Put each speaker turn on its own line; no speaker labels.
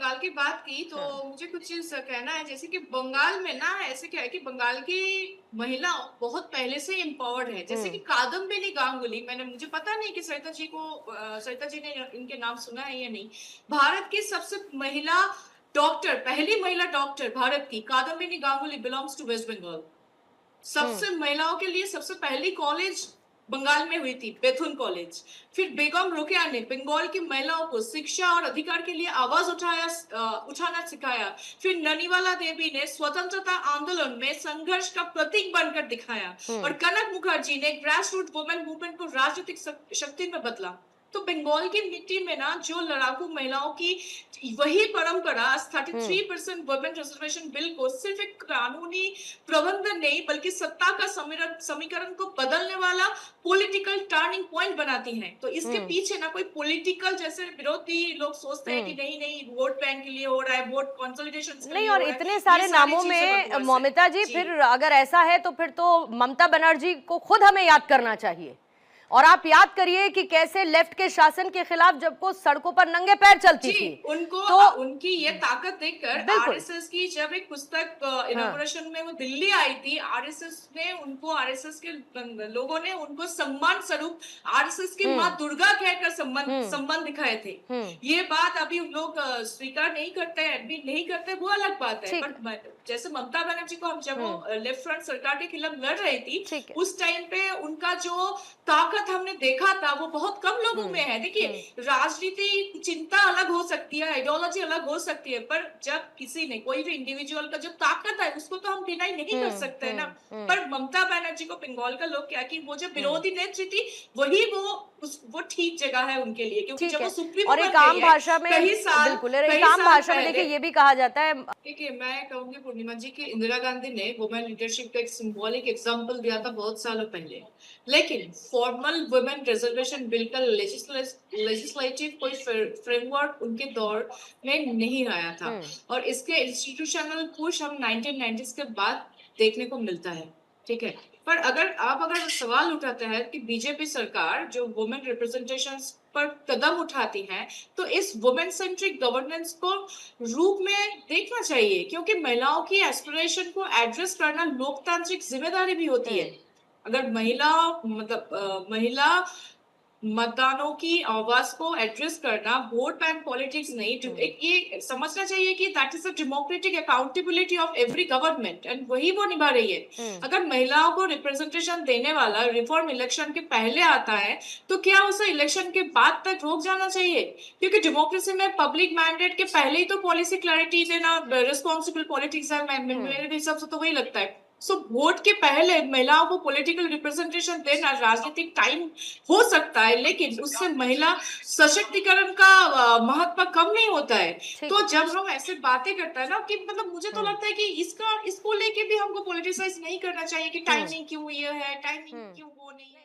बंगाल की बात की तो
हाँ।
मुझे कुछ चीज कहना है। जैसे कि बंगाल में ना ऐसे क्या है कि बंगाल की महिला बहुत पहले से एम्पावर्ड है। जैसे कि
हुँ,
कादम्बिनी गांगुली, मैंने मुझे पता नहीं कि सरिता जी ने इनके नाम सुना है या नहीं। भारत की सबसे महिला डॉक्टर, पहली महिला डॉक्टर भारत की कादम्बिनी गांगुली बिलोंग्स टू वेस्ट बंगाल।
हुँ,
सबसे महिलाओं के लिए सबसे पहली कॉलेज बंगाल में हुई थी, बेथुन कॉलेज। फिर बेगम रोकेया ने बंगाल की महिलाओं को शिक्षा और अधिकार के लिए आवाज उठाना सिखाया। फिर ननीवाला देवी ने स्वतंत्रता आंदोलन में संघर्ष का प्रतीक बनकर दिखाया। और
हुँ,
कनक मुखर्जी ने ग्रास रूट वुमेन मूवमेंट को राजनीतिक शक्ति में बदला। तो बंगाल की मिट्टी में ना जो लड़ाकू महिलाओं की वही परंपरा,
हुँ,
33% वुमेन रिजर्वेशन बिल को सिर्फ एक कानूनी प्रबंधन नहीं बल्कि सत्ता का समीकरण को बदलने वाला पॉलिटिकल टर्निंग पॉइंट बनाती हैं। तो इसके
हुँ,
पीछे ना कोई पॉलिटिकल, जैसे विरोधी लोग सोचते हैं कि
हुँ।
नहीं नहीं वोट बैंक के लिए हो रहा है, वोट कंसोलिडेशन के
नहीं,
लिए
और
हो रहा है,
इतने
ये
सारे
सारी
नामों
चीजें
में
बकवास है।
मौमिता जी,
जी
फिर अगर ऐसा है तो फिर तो ममता बनर्जी को खुद हमें याद करना चाहिए। और आप याद करिए कि कैसे लेफ्ट के शासन के खिलाफ जब वो सड़कों पर नंगे पैर चलती
जी,
थी,
उनको
तो
उनकी ये ताकत देखकर
बिल्कुल।
आरएसएस की जब एक पुस्तक
हाँ,
इनॉग्रेशन में वो दिल्ली आई थी, आरएसएस के लोगों ने उनको सम्मान स्वरूप आरएसएस की माँ
हुँ,
दुर्गा कहकर
हुँ,
सम्मान दिखाए थे।
हुँ,
ये बात अभी लोग स्वीकार नहीं करते हैं, एडमिट नहीं करते, वो अलग बात है।
ठीक
पर
है।
जैसे ममता बनर्जी को हम जब वो
हुँ,
लेफ्ट फ्रंट सरकार के खिलाफ लड़ रही थी,
ठीक है।
उस टाइम पे उनका जो ताकत हमने देखा था वो बहुत कम लोगों में
हुँ,
है। देखिए,
हुँ,
राजनीति चिंता अलग हो सकती है, आइडियोलॉजी अलग हो सकती है, पर जब किसी ने, कोई भी इंडिविजुअल का जो ताकत है उसको तो हम डिनाई नहीं कर
हुँ,
सकते है ना।
हुँ, हुँ,
पर ममता बनर्जी को बंगाल का लोग क्या कि वो जो
हुँ।
विरोधी नेत्री थी, वही वो ठीक जगह है उनके लिए, क्योंकि
ठीक
जब वो
है।
सुप्रीमो
और एक
बन गई
आम
है
भाषा में बिल्कुल, और एक
कई
आम
साल
भाषा में देखिए
पहले।
ये भी कहा जाता है।
देखिए, मैं कहूंगी पूर्णिमा जी की इंदिरा गांधी ने वुमेन लीडरशिप का एक सिंबॉलिक एग्जांपल दिया था बहुत सालों पहले। लेकिन फॉर्मल वुमेन रिजर्वेशन बिल का लेजिस्लेटिव कोई फ्रेमवर्क उनके दौर में नहीं आया था।
हुँ,
और इसके इंस्टीट्यूशनल पुश हम 1990s के बाद देखने को मिलता है। ठीक है। पर अगर सवाल उठाते हैं कि बीजेपी सरकार जो वुमेन रिप्रेजेंटेशन पर कदम उठाती है, तो इस वुमेन सेंट्रिक गवर्नेंस को रूप में देखना चाहिए, क्योंकि महिलाओं की एस्पिरेशन को एड्रेस करना लोकतांत्रिक जिम्मेदारी भी होती है।
हुँ,
अगर महिला मतदानों की आवाज को एड्रेस करना वोट बैंक पॉलिटिक्स नहीं,
हुँ,
एक ये समझना चाहिए कि that is a democratic accountability of every government, and वही वो निभा रही है।
हुँ।
अगर महिलाओं को रिप्रेजेंटेशन देने वाला रिफॉर्म इलेक्शन के पहले आता है, तो क्या उसे इलेक्शन के बाद तक रोक जाना चाहिए? क्योंकि डेमोक्रेसी में पब्लिक मैंडेट के पहले ही तो पॉलिसी क्लैरिटी देना रिस्पॉन्सिबल पॉलिटिक्स है।
हुँ,
मेरे हिसाब से तो वही लगता है। सो वोट के पहले महिलाओं को पॉलिटिकल रिप्रेजेंटेशन देना राजनीतिक टाइम हो सकता है, लेकिन उससे महिला सशक्तिकरण का महत्व कम नहीं होता है।
ठीक
तो
है।
जब हम ऐसे बातें करते हैं ना, कि मतलब मुझे तो
हुँ,
लगता है कि इसको लेके भी हमको पॉलिटिसाइज नहीं करना चाहिए कि
हुँ,
टाइमिंग क्यों ये है, टाइमिंग
हुँ।
क्यों वो नहीं है।